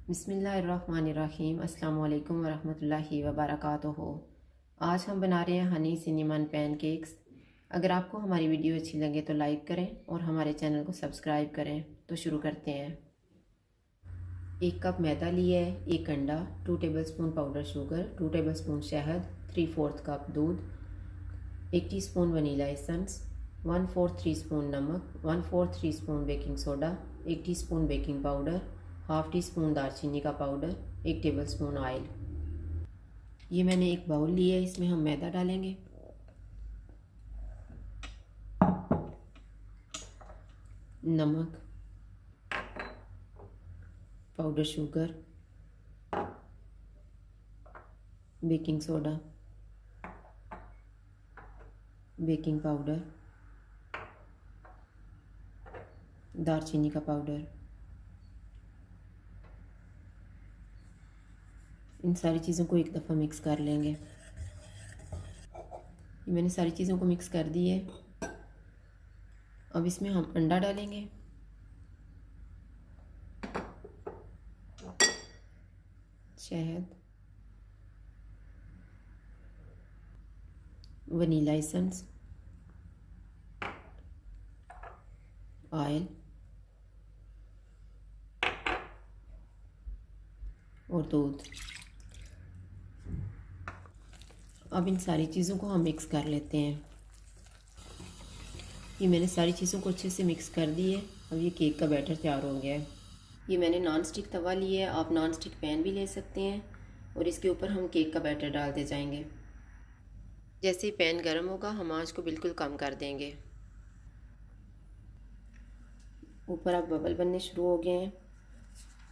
बिस्मिल्लाहिर्रहमानिर्रहीम। अस्सलाम वालेकुम वरहमतुल्लाहि वबरकातुहू। आज हम बना रहे हैं हनी सिनेमन पैनकेक्स। अगर आपको हमारी वीडियो अच्छी लगे तो लाइक करें और हमारे चैनल को सब्सक्राइब करें। तो शुरू करते हैं। 1 कप मैदा लिया है, 1 अंडा, 2 टेबलस्पून पाउडर शुगर, 2 टेबलस्पून शहद, 3/4 कप दूध, 1 टीस्पून वनीला एसेंस, 1/4 टीस्पून नमक, 1/4 teaspoon baking soda, 1 teaspoon baking powder, half tea spoon दालचीनी का पाउडर, 1 टेबलस्पून ऑयल। ये मैंने एक बाउल लिया है, इसमें हम मैदा डालेंगे, नमक, powder sugar, baking soda, baking powder, दालचीनी का पाउडर। इन सारी चीज़ों को एक दफ़ा मिक्स कर लेंगे। ये मैंने सारी चीज़ों को मिक्स कर दी है। अब इसमें हम अंडा डालेंगे, शहद, वनीला एसेंस, ऑयल और दूध। अब इन सारी चीज़ों को हम मिक्स कर लेते हैं। ये मैंने सारी चीज़ों को अच्छे से मिक्स कर दी है। अब ये केक का बैटर तैयार हो गया है। ये मैंने नॉन स्टिक तवा लिया है, आप नॉन स्टिक पैन भी ले सकते हैं और इसके ऊपर हम केक का बैटर डालते जाएंगे। जैसे ही पैन गर्म होगा हम आंच को बिल्कुल कम कर देंगे। ऊपर अब बबल बनने शुरू हो गए हैं,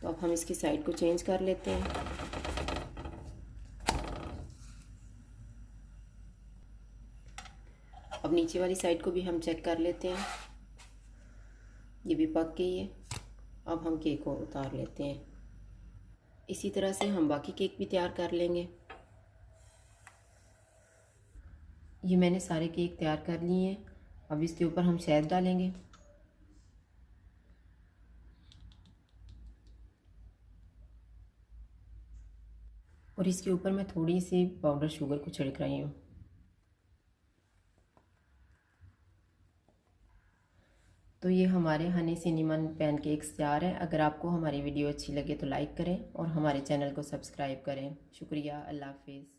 तो अब हम इसकी साइड को चेंज कर लेते हैं। अब नीचे वाली साइड को भी हम चेक कर लेते हैं, ये भी पक गई है। अब हम केक को उतार लेते हैं। इसी तरह से हम बाकी केक भी तैयार कर लेंगे। ये मैंने सारे केक तैयार कर लिए हैं। अब इसके ऊपर हम शहद डालेंगे, और इसके ऊपर मैं थोड़ी सी पाउडर शुगर को छिड़क रही हूँ। तो ये हमारे हनी सिनेमन पैनकेक्स तैयार हैं। अगर आपको हमारी वीडियो अच्छी लगे तो लाइक करें और हमारे चैनल को सब्सक्राइब करें। शुक्रिया। अल्लाह हाफिज़।